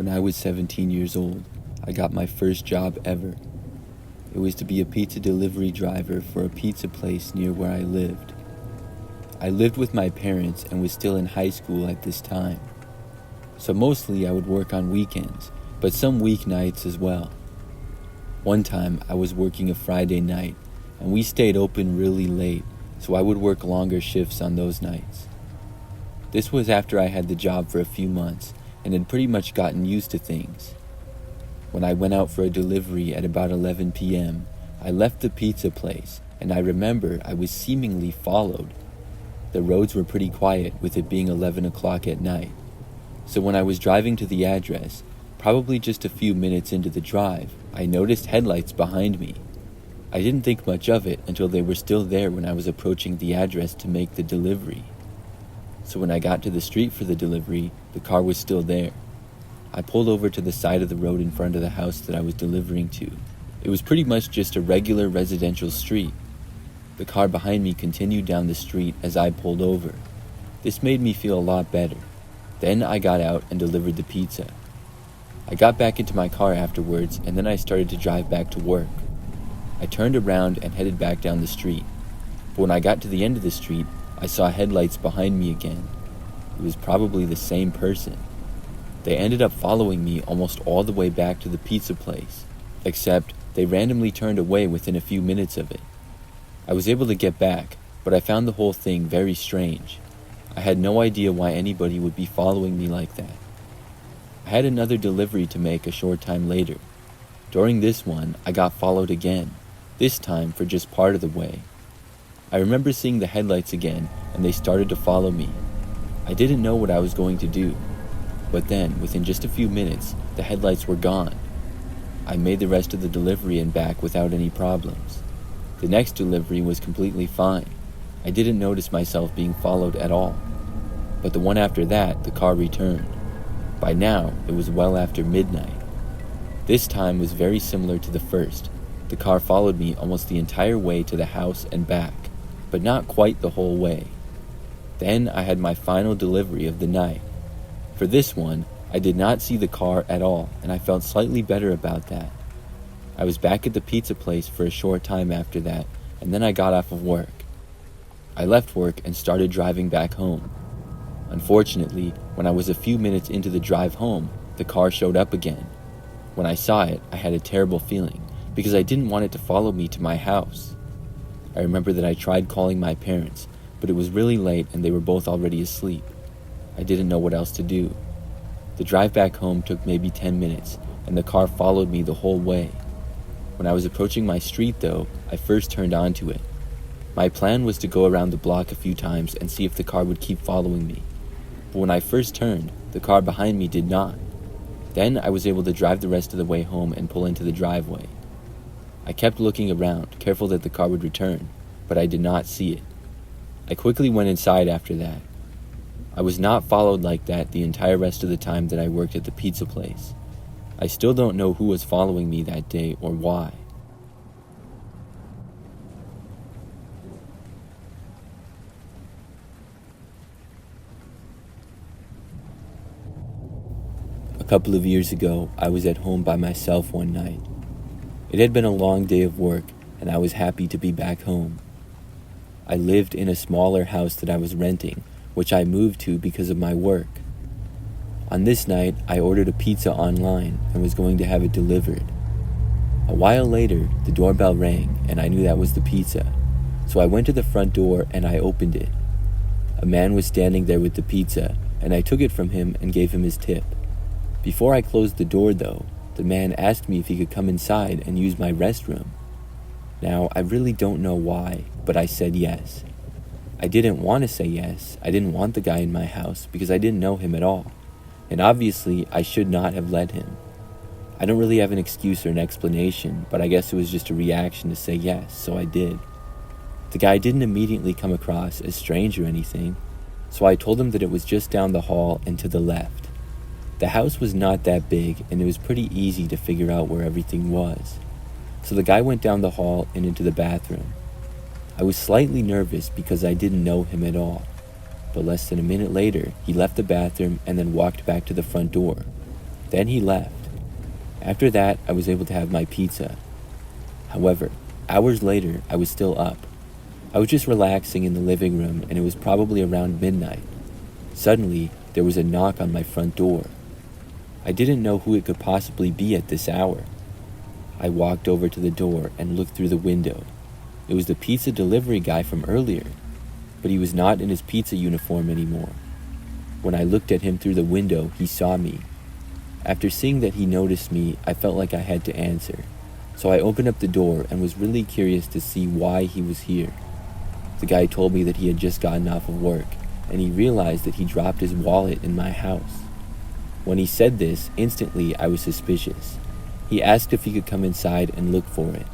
When I was 17 years old, I got my first job ever. It was to be a pizza delivery driver for a pizza place near where I lived. I lived with my parents and was still in high school at this time. So mostly I would work on weekends, but some weeknights as well. One time I was working a Friday night, and we stayed open really late, so I would work longer shifts on those nights. This was after I had the job for a few months and had pretty much gotten used to things. When I went out for a delivery at about 11 p.m., I left the pizza place, and I remember I was seemingly followed. The roads were pretty quiet with it being 11 o'clock at night. So when I was driving to the address, probably just a few minutes into the drive, I noticed headlights behind me. I didn't think much of it until they were still there when I was approaching the address to make the delivery. So when I got to the street for the delivery, the car was still there. I pulled over to the side of the road in front of the house that I was delivering to. It was pretty much just a regular residential street. The car behind me continued down the street as I pulled over. This made me feel a lot better. Then I got out and delivered the pizza. I got back into my car afterwards, and then I started to drive back to work. I turned around and headed back down the street. But when I got to the end of the street, I saw headlights behind me again. It was probably the same person. They ended up following me almost all the way back to the pizza place, except they randomly turned away within a few minutes of it. I was able to get back, but I found the whole thing very strange. I had no idea why anybody would be following me like that. I had another delivery to make a short time later. During this one, I got followed again, this time for just part of the way. I remember seeing the headlights again, and they started to follow me. I didn't know what I was going to do, but then, within just a few minutes, the headlights were gone. I made the rest of the delivery and back without any problems. The next delivery was completely fine. I didn't notice myself being followed at all. But the one after that, the car returned. By now, it was well after midnight. This time was very similar to the first. The car followed me almost the entire way to the house and back, but not quite the whole way. Then I had my final delivery of the night. For this one, I did not see the car at all, and I felt slightly better about that. I was back at the pizza place for a short time after that, and then I got off of work. I left work and started driving back home. Unfortunately, when I was a few minutes into the drive home, the car showed up again. When I saw it, I had a terrible feeling, because I didn't want it to follow me to my house. I remember that I tried calling my parents, but it was really late and they were both already asleep. I didn't know what else to do. The drive back home took maybe 10 minutes, and the car followed me the whole way. When I was approaching my street though, I first turned onto it. My plan was to go around the block a few times and see if the car would keep following me. But when I first turned, the car behind me did not. Then I was able to drive the rest of the way home and pull into the driveway. I kept looking around, careful that the car would return, but I did not see it. I quickly went inside after that. I was not followed like that the entire rest of the time that I worked at the pizza place. I still don't know who was following me that day or why. A couple of years ago, I was at home by myself one night. It had been a long day of work, and I was happy to be back home. I lived in a smaller house that I was renting, which I moved to because of my work. On this night, I ordered a pizza online and was going to have it delivered. A while later, the doorbell rang, and I knew that was the pizza. So I went to the front door and I opened it. A man was standing there with the pizza, and I took it from him and gave him his tip. Before I closed the door though, the man asked me if he could come inside and use my restroom. Now, I really don't know why, but I said yes. I didn't want to say yes. I didn't want the guy in my house because I didn't know him at all. And obviously, I should not have let him. I don't really have an excuse or an explanation, but I guess it was just a reaction to say yes, so I did. The guy didn't immediately come across as strange or anything, so I told him that it was just down the hall and to the left. The house was not that big, and it was pretty easy to figure out where everything was. So the guy went down the hall and into the bathroom. I was slightly nervous because I didn't know him at all, but less than a minute later, he left the bathroom and then walked back to the front door. Then he left. After that, I was able to have my pizza. However, hours later, I was still up. I was just relaxing in the living room, and it was probably around midnight. Suddenly, there was a knock on my front door. I didn't know who it could possibly be at this hour. I walked over to the door and looked through the window. It was the pizza delivery guy from earlier, but he was not in his pizza uniform anymore. When I looked at him through the window, he saw me. After seeing that he noticed me, I felt like I had to answer. So I opened up the door and was really curious to see why he was here. The guy told me that he had just gotten off of work, and he realized that he dropped his wallet in my house. When he said this, instantly I was suspicious. He asked if he could come inside and look for it.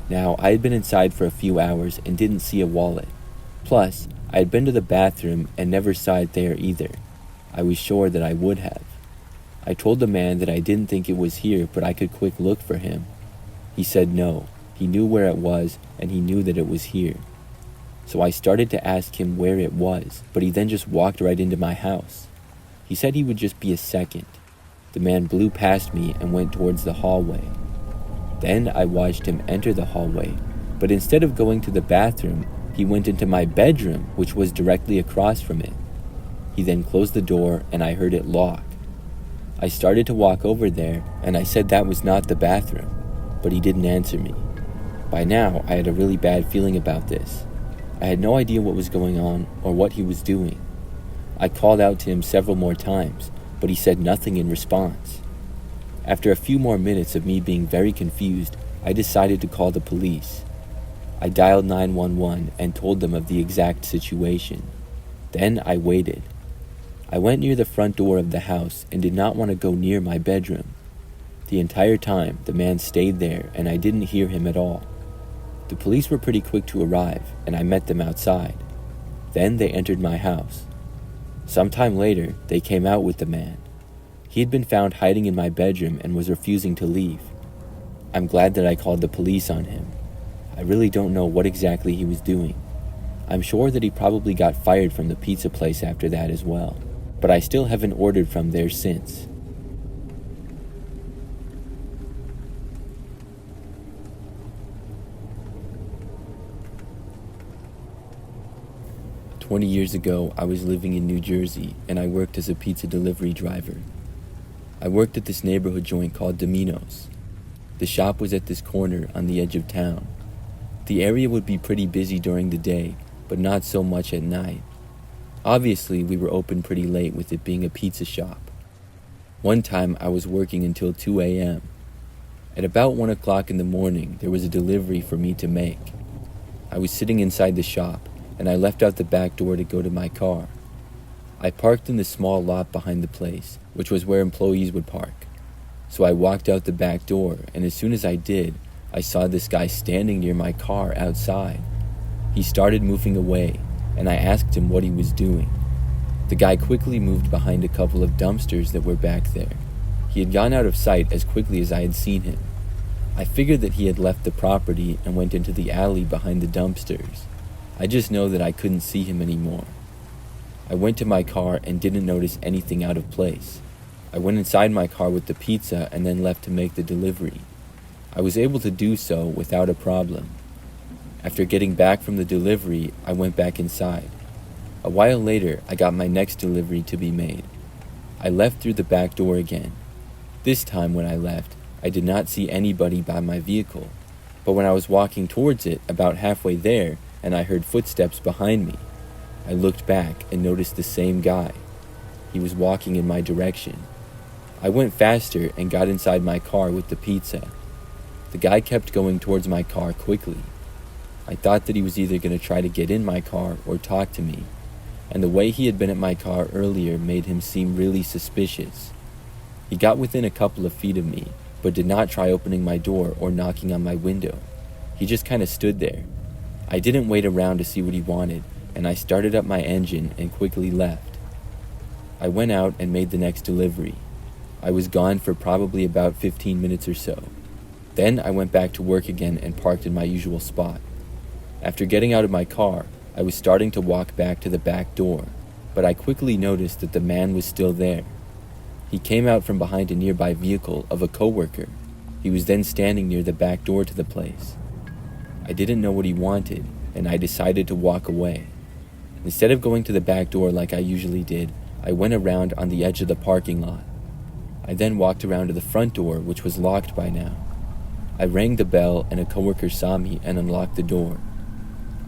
Now, I had been inside for a few hours and didn't see a wallet. Plus, I had been to the bathroom and never saw it there either. I was sure that I would have. I told the man that I didn't think it was here, but I could quick look for him. He said no, he knew where it was and he knew that it was here. So I started to ask him where it was, but he then just walked right into my house. He said he would just be a second. The man blew past me and went towards the hallway. Then I watched him enter the hallway, but instead of going to the bathroom, he went into my bedroom, which was directly across from it. He then closed the door and I heard it lock. I started to walk over there and I said that was not the bathroom, but he didn't answer me. By now, I had a really bad feeling about this. I had no idea what was going on or what he was doing. I called out to him several more times, but he said nothing in response. After a few more minutes of me being very confused, I decided to call the police. I dialed 911 and told them of the exact situation. Then I waited. I went near the front door of the house and did not want to go near my bedroom. The entire time, the man stayed there and I didn't hear him at all. The police were pretty quick to arrive and I met them outside. Then they entered my house. Sometime later, they came out with the man. He had been found hiding in my bedroom and was refusing to leave. I'm glad that I called the police on him. I really don't know what exactly he was doing. I'm sure that he probably got fired from the pizza place after that as well, but I still haven't ordered from there since. "20 years ago, I was living in New Jersey and I worked as a pizza delivery driver. I worked at this neighborhood joint called Domino's. The shop was at this corner on the edge of town. The area would be pretty busy during the day, but not so much at night. Obviously, we were open pretty late with it being a pizza shop. One time, I was working until 2 a.m. At about 1 o'clock in the morning, there was a delivery for me to make. I was sitting inside the shop, and I left out the back door to go to my car. I parked in the small lot behind the place, which was where employees would park. So I walked out the back door, and as soon as I did, I saw this guy standing near my car outside. He started moving away, and I asked him what he was doing. The guy quickly moved behind a couple of dumpsters that were back there. He had gone out of sight as quickly as I had seen him. I figured that he had left the property and went into the alley behind the dumpsters. I just know that I couldn't see him anymore. I went to my car and didn't notice anything out of place. I went inside my car with the pizza and then left to make the delivery. I was able to do so without a problem. After getting back from the delivery, I went back inside. A while later, I got my next delivery to be made. I left through the back door again. This time when I left, I did not see anybody by my vehicle, but when I was walking towards it, about halfway there, and I heard footsteps behind me, I looked back and noticed the same guy. He was walking in my direction. I went faster and got inside my car with the pizza. The guy kept going towards my car quickly. I thought that he was either going to try to get in my car or talk to me, and the way he had been at my car earlier made him seem really suspicious. He got within a couple of feet of me, but did not try opening my door or knocking on my window. He just kind of stood there. I didn't wait around to see what he wanted, and I started up my engine and quickly left. I went out and made the next delivery. I was gone for probably about 15 minutes or so. Then I went back to work again and parked in my usual spot. After getting out of my car, I was starting to walk back to the back door, but I quickly noticed that the man was still there. He came out from behind a nearby vehicle of a coworker. He was then standing near the back door to the place. I didn't know what he wanted, and I decided to walk away. Instead of going to the back door like I usually did, I went around on the edge of the parking lot. I then walked around to the front door, which was locked by now. I rang the bell and a coworker saw me and unlocked the door.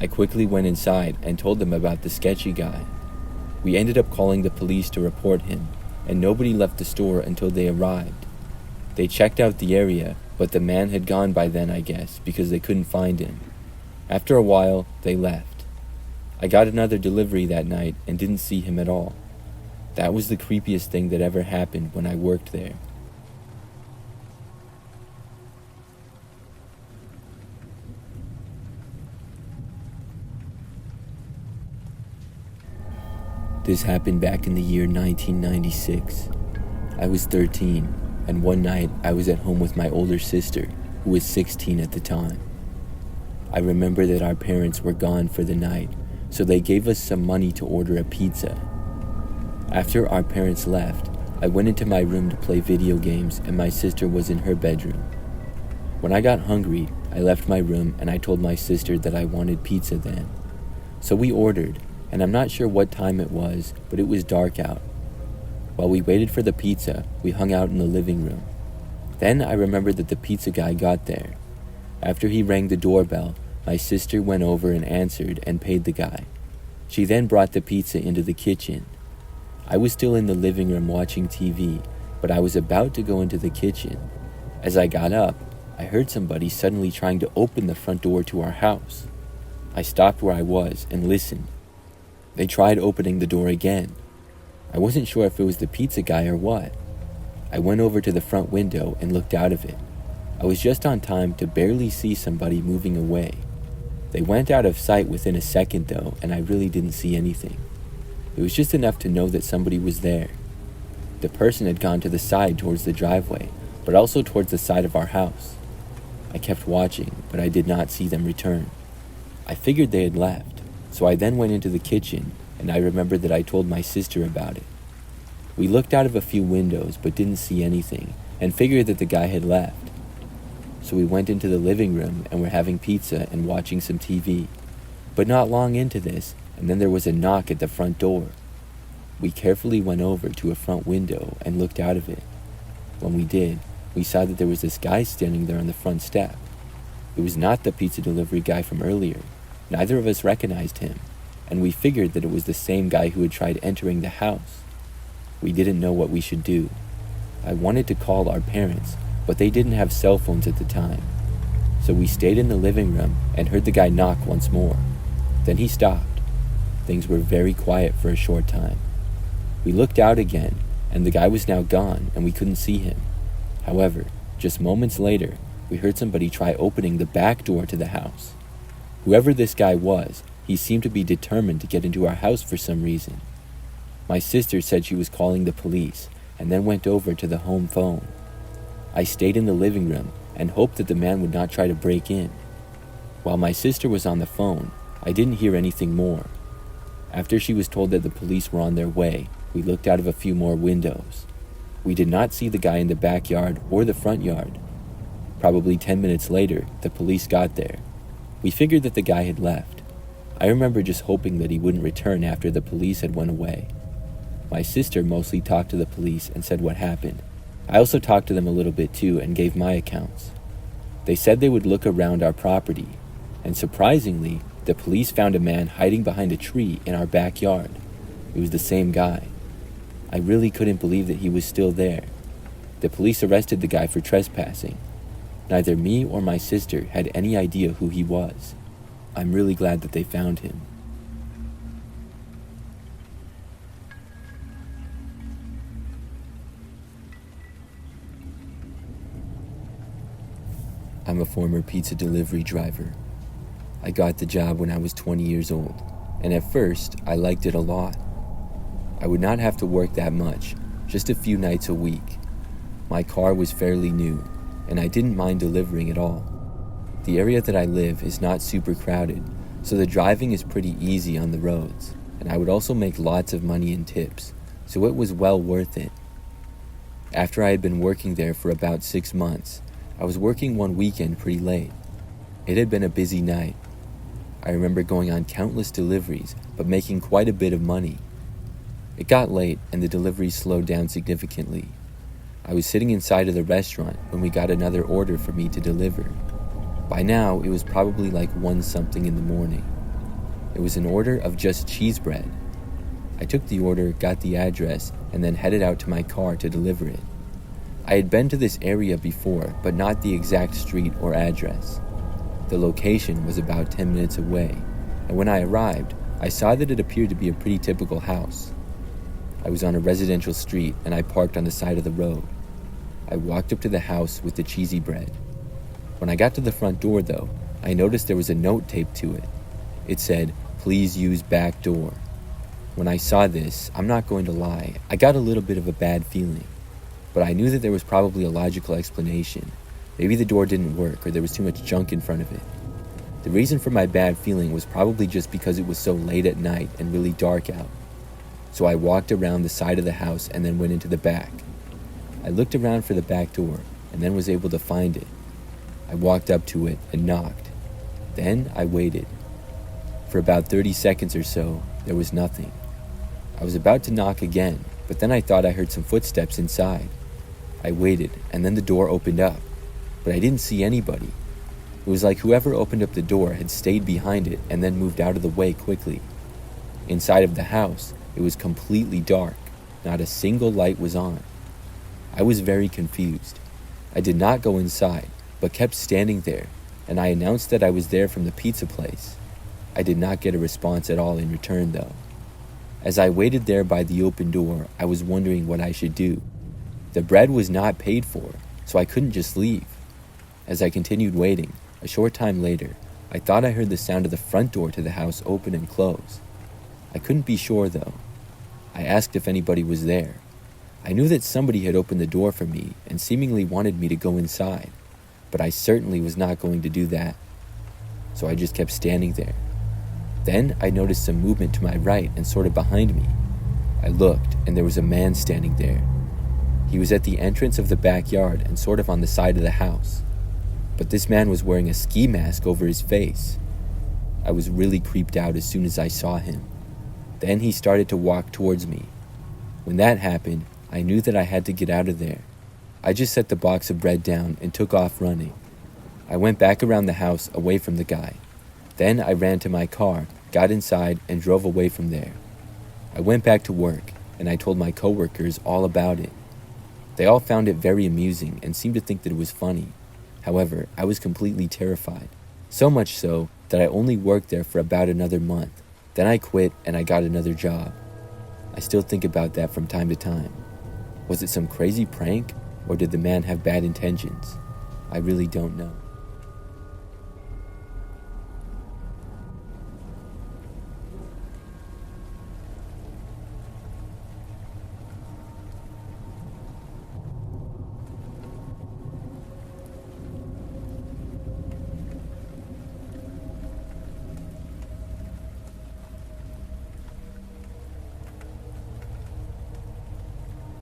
I quickly went inside and told them about the sketchy guy. We ended up calling the police to report him, and nobody left the store until they arrived. They checked out the area, but the man had gone by then, I guess, because they couldn't find him. After a while, they left. I got another delivery that night and didn't see him at all. That was the creepiest thing that ever happened when I worked there. This happened back in the year 1996. I was 13, and one night I was at home with my older sister, who was 16 at the time. I remember that our parents were gone for the night, so they gave us some money to order a pizza. After our parents left, I went into my room to play video games, and my sister was in her bedroom. When I got hungry, I left my room and I told my sister that I wanted pizza then. So we ordered, and I'm not sure what time it was, but it was dark out. While we waited for the pizza, we hung out in the living room. Then I remembered that the pizza guy got there. After he rang the doorbell, my sister went over and answered and paid the guy. She then brought the pizza into the kitchen. I was still in the living room watching TV, but I was about to go into the kitchen. As I got up, I heard somebody suddenly trying to open the front door to our house. I stopped where I was and listened. They tried opening the door again. I wasn't sure if it was the pizza guy or what. I went over to the front window and looked out of it. I was just on time to barely see somebody moving away. They went out of sight within a second though, and I really didn't see anything. It was just enough to know that somebody was there. The person had gone to the side towards the driveway, but also towards the side of our house. I kept watching, but I did not see them return. I figured they had left, so I then went into the kitchen, and I remembered that I told my sister about it. We looked out of a few windows but didn't see anything, and figured that the guy had left. So we went into the living room and were having pizza and watching some TV. But not long into this, and then there was a knock at the front door. We carefully went over to a front window and looked out of it. When we did, we saw that there was this guy standing there on the front step. It was not the pizza delivery guy from earlier. Neither of us recognized him, and we figured that it was the same guy who had tried entering the house. We didn't know what we should do. I wanted to call our parents, but they didn't have cell phones at the time. So we stayed in the living room and heard the guy knock once more. Then he stopped. Things were very quiet for a short time. We looked out again, and the guy was now gone and we couldn't see him. However, just moments later, we heard somebody try opening the back door to the house. Whoever this guy was, he seemed to be determined to get into our house for some reason. My sister said she was calling the police and then went over to the home phone. I stayed in the living room and hoped that the man would not try to break in. While my sister was on the phone, I didn't hear anything more. After she was told that the police were on their way, we looked out of a few more windows. We did not see the guy in the backyard or the front yard. Probably 10 minutes later, the police got there. We figured that the guy had left. I remember just hoping that he wouldn't return after the police had went away. My sister mostly talked to the police and said what happened. I also talked to them a little bit too and gave my accounts. They said they would look around our property, and surprisingly, the police found a man hiding behind a tree in our backyard. It was the same guy. I really couldn't believe that he was still there. The police arrested the guy for trespassing. Neither me or my sister had any idea who he was. I'm really glad that they found him. I'm a former pizza delivery driver. I got the job when I was 20 years old, and at first, I liked it a lot. I would not have to work that much, just a few nights a week. My car was fairly new, and I didn't mind delivering at all. The area that I live is not super crowded, so the driving is pretty easy on the roads, and I would also make lots of money in tips, so it was well worth it. After I had been working there for about 6 months, I was working one weekend pretty late. It had been a busy night. I remember going on countless deliveries, but making quite a bit of money. It got late and the deliveries slowed down significantly. I was sitting inside of the restaurant when we got another order for me to deliver. By now, it was probably like 1 something in the morning. It was an order of just cheese bread. I took the order, got the address, and then headed out to my car to deliver it. I had been to this area before, but not the exact street or address. The location was about 10 minutes away, and when I arrived, I saw that it appeared to be a pretty typical house. I was on a residential street, and I parked on the side of the road. I walked up to the house with the cheesy bread. When I got to the front door, though, I noticed there was a note taped to it. It said, "Please use back door." When I saw this, I'm not going to lie, I got a little bit of a bad feeling. But I knew that there was probably a logical explanation. Maybe the door didn't work or there was too much junk in front of it. The reason for my bad feeling was probably just because it was so late at night and really dark out. So I walked around the side of the house and then went into the back. I looked around for the back door and then was able to find it. I walked up to it and knocked. Then I waited. For about 30 seconds or so, there was nothing. I was about to knock again, but then I thought I heard some footsteps inside. I waited, and then the door opened up, but I didn't see anybody. It was like whoever opened up the door had stayed behind it and then moved out of the way quickly. Inside of the house, it was completely dark. Not a single light was on. I was very confused. I did not go inside, but kept standing there, and I announced that I was there from the pizza place. I did not get a response at all in return, though. As I waited there by the open door, I was wondering what I should do. The bread was not paid for, so I couldn't just leave. As I continued waiting, a short time later, I thought I heard the sound of the front door to the house open and close. I couldn't be sure, though. I asked if anybody was there. I knew that somebody had opened the door for me and seemingly wanted me to go inside, but I certainly was not going to do that. So I just kept standing there. Then I noticed some movement to my right and sort of behind me. I looked, and there was a man standing there. He was at the entrance of the backyard and sort of on the side of the house. But this man was wearing a ski mask over his face. I was really creeped out as soon as I saw him. Then he started to walk towards me. When that happened, I knew that I had to get out of there. I just set the box of bread down and took off running. I went back around the house away from the guy. Then I ran to my car, got inside, and drove away from there. I went back to work, and I told my coworkers all about it. They all found it very amusing and seemed to think that it was funny. However, I was completely terrified. So much so that I only worked there for about another month. Then I quit and I got another job. I still think about that from time to time. Was it some crazy prank, or did the man have bad intentions? I really don't know.